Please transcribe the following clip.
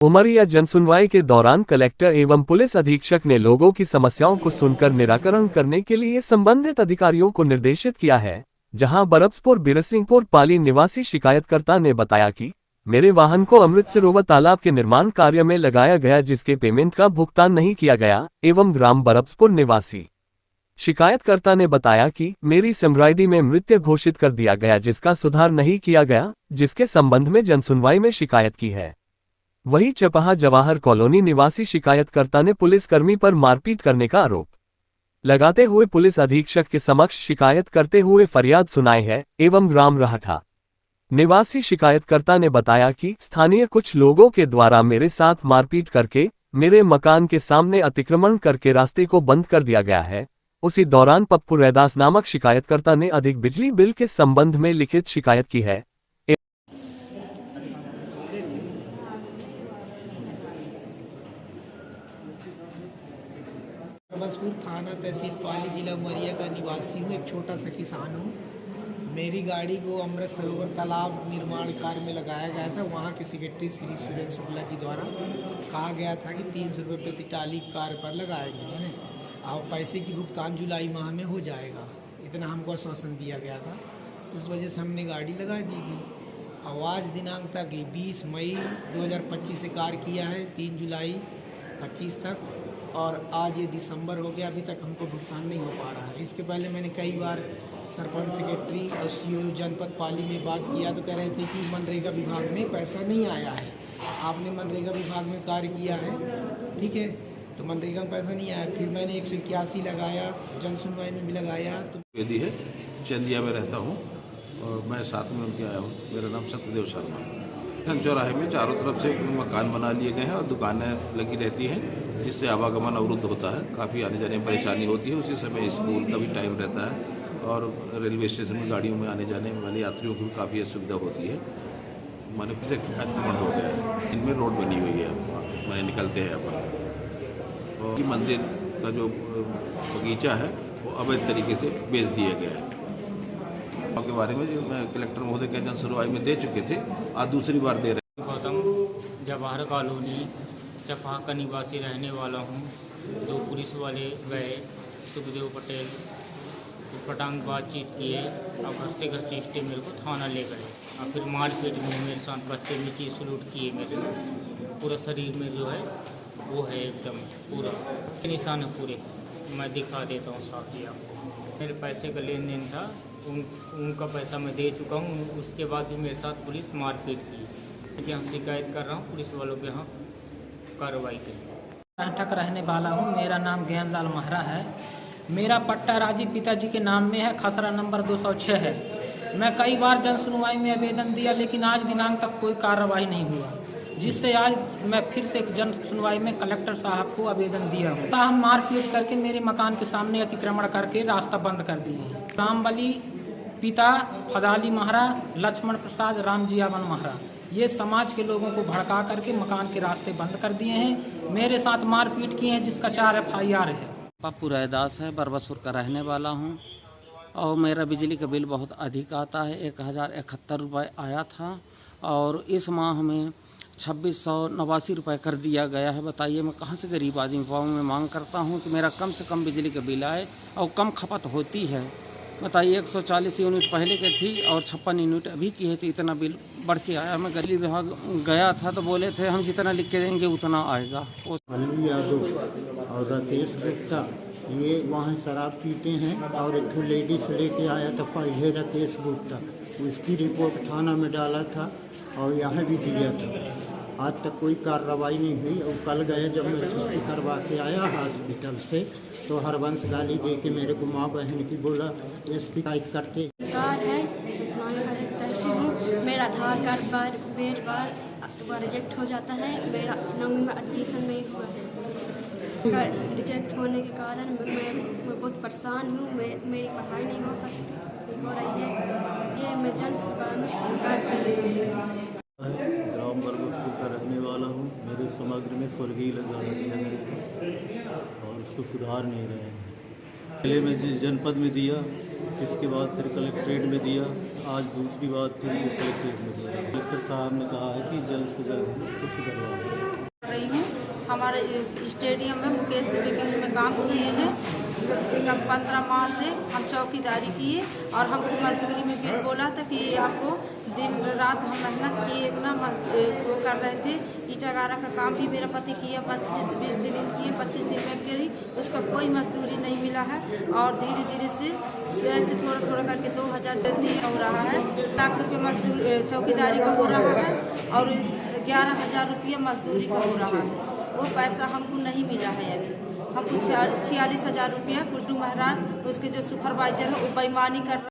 उमरिया जनसुनवाई के दौरान कलेक्टर एवं पुलिस अधीक्षक ने लोगों की समस्याओं को सुनकर निराकरण करने के लिए संबंधित अधिकारियों को निर्देशित किया है। जहां बरबसपुर बिरसिंहपुर पाली निवासी शिकायतकर्ता ने बताया कि मेरे वाहन को अमृत सरोवर तालाब के निर्माण कार्य में लगाया गया, जिसके पेमेंट का भुगतान नहीं किया गया। एवं ग्राम बरबसपुर निवासी शिकायतकर्ता ने बताया कि मेरी समराइडी में मृत्यु घोषित कर दिया गया, जिसका सुधार नहीं किया गया, जिसके संबंध में जनसुनवाई में शिकायत की है। वहीं चपहा जवाहर कॉलोनी निवासी शिकायतकर्ता ने पुलिसकर्मी पर मारपीट करने का आरोप लगाते हुए पुलिस अधीक्षक के समक्ष शिकायत करते हुए फरियाद सुनाई है। एवं ग्राम राहटा निवासी शिकायतकर्ता ने बताया कि स्थानीय कुछ लोगों के द्वारा मेरे साथ मारपीट करके मेरे मकान के सामने अतिक्रमण करके रास्ते को बंद कर दिया गया है। उसी दौरान पप्पू रैदास नामक शिकायतकर्ता ने अधिक बिजली बिल के संबंध में लिखित शिकायत की है। बरबसपुर थाना तहसील पाली जिला उमरिया का निवासी हूँ। एक छोटा सा किसान हूँ। मेरी गाड़ी को अमृत सरोवर तालाब निर्माण कार्य में लगाया गया था। वहाँ के सेक्रेटरी श्री सुरेंद्र शुक्ला जी द्वारा कहा गया था कि 300 रुपये प्रति टाली कार्य पर लगाए गए हैं और पैसे की भुगतान जुलाई माह में हो जाएगा, इतना हमको आश्वासन दिया गया था। उस वजह से हमने गाड़ी लगा दी थी। और आज दिनांक तक 20 मई 2025 से कार्य किया है, 3 जुलाई 25 तक, और आज ये दिसंबर हो गया, अभी तक हमको भुगतान नहीं हो पा रहा है। इसके पहले मैंने कई बार सरपंच सेक्रेटरी और सीओ जनपद पाली में बात किया तो कह रहे थे कि मनरेगा विभाग में पैसा नहीं आया है। आपने मनरेगा विभाग में कार्य किया है, ठीक है, तो मनरेगा में पैसा नहीं आया। फिर मैंने 181 लगाया, जनसुनवाई में भी लगाया। तो यदि है चंदिया में रहता हूँ और मैं साथ में उनके आया हूँ। मेरा नाम सत्यदेव शर्मा। चौराहे में चारों तरफ से मकान बना लिए गए हैं और दुकानें लगी रहती हैं, जिससे आवागमन अवरुद्ध होता है, काफ़ी आने जाने में परेशानी होती है। उसी समय स्कूल का भी टाइम रहता है और रेलवे स्टेशन में गाड़ियों में आने जाने वाले यात्रियों की भी काफ़ी असुविधा होती है। मैंने से अतिक्रमण हो गया है, इनमें रोड बनी हुई है, मैंने निकलते हैं अपन। और मंदिर का जो बगीचा है वो अवैध तरीके से बेच दिया गया है। के बारे में जो मैं कलेक्टर महोदय के जनसुनवाई में दे चुके थे, आज दूसरी बार दे रहे हैं। गौतम जवाहर कॉलोनी चपहा का निवासी रहने वाला हूँ। दो पुलिस वाले गए, सुखदेव पटेल पटांग बातचीत किए और घर से घसीटते मेरे को थाना ले गए और फिर मारपीट में मेरे साथ बच्चे नीचे सलूट किए। मेरे साथ पूरा शरीर में जो है वो है एकदम पूरा निशान है पूरे। मैं दिखा देता हूँ साथ ही आपको। मेरे पैसे का लेन देन था, उनका पैसा मैं दे चुका हूँ। उसके बाद भी मेरे साथ पुलिस मारपीट की। यहाँ शिकायत कर रहा हूँ, पुलिस वालों के यहाँ कार्रवाई करें। राहटा रहने वाला हूँ। मेरा नाम ज्ञानलाल महरा है। मेरा पट्टा राजीव पिताजी के नाम में है, खसरा नंबर 206 है। मैं कई बार जन सुनवाई में आवेदन दिया, लेकिन आज दिनांक तक कोई कार्रवाई नहीं हुआ, जिससे आज मैं फिर से जन सुनवाई में कलेक्टर साहब को आवेदन दिया हूँ। हम मारपीट करके मेरे मकान के सामने अतिक्रमण करके रास्ता बंद कर दिए हैं। रामबली पिता फदाली महरा, लक्ष्मण प्रसाद, रामजियावन महरा, ये समाज के लोगों को भड़का करके मकान के रास्ते बंद कर दिए हैं। मेरे साथ मारपीट किए हैं, जिसका 4 FIR है। पप्पू रैदास है, बरबसपुर का रहने वाला हूँ और मेरा बिजली का बिल बहुत अधिक आता है। 1071 रुपये आया था और इस माह में 2689 रुपये कर दिया गया है। बताइए मैं कहाँ से गरीब आदमी पाऊँ। मैं मांग करता हूँ कि मेरा कम से कम बिजली का बिल आए और कम खपत होती है। बताइए 140 यूनिट पहले की थी और 56 यूनिट अभी की है, तो इतना बिल बढ़ के आया। मैं बिजली विभाग गया था तो बोले थे हम जितना लिख के देंगे उतना आएगा। बल्लू यादव और राकेश गुप्ता ये वहाँ शराब पीते हैं और एक ठो लेडीज लेके आया था पहले, राकेश गुप्ता, उसकी रिपोर्ट थाना में डाला था और यहाँ भी दिया था। आज तक कोई कार्रवाई नहीं हुई। और कल गए जब मैं छुट्टी करवा के आया हॉस्पिटल से, तो हरवंश गाली दे के मेरे को माँ बहन की बोला SP करके मेरा आधार कार्ड बार रिजेक्ट हो जाता है। मेरा 9वीं में एडमिशन नहीं हुआ, रिजेक्ट होने के कारण मैं बहुत परेशान हूँ। मेरी पढ़ाई नहीं हो रही है। ये मैं जन सेवा में शिकायत कर रही हूँ। ग्राम बरबसपुर का रहने वाला हूँ। मेरे समग्र में स्वर्गीय लगा दिया और उसको सुधार नहीं रहे। पहले मैं जिस जनपद में दिया इसके बाद फिर कलेक्ट्रेट में दिया। आज दूसरी बार फिर ये कलेक्ट्रेट में दिया। कलेक्टर साहब ने कहा है कि जल्द से जल्द इसको सुधरवा रही हूँ। हमारे स्टेडियम में मुकेश देवी के उसमें काम किए हैं। 15 माह से हम चौकीदारी किए और हमको मजदूरी में भी बोला था कि आपको दिन रात हम मेहनत किए, इतना वो कर रहे थे। ईटा गारा का काम भी मेरा पति किया, 20 दिन किए, 25 दिन में करी, उसका कोई मजदूरी नहीं मिला है। और धीरे धीरे से ऐसे थोड़ा थोड़ा करके 2000 हो रहा है। लाख रुपये मजदूर चौकीदारी का हो रहा है और 11,000 रुपये मजदूरी का हो रहा है। वो पैसा हमको नहीं मिला है अभी। हमको 46,000 रुपया गुड्डू महाराज उसके जो सुपरवाइजर है वो बेईमानी कर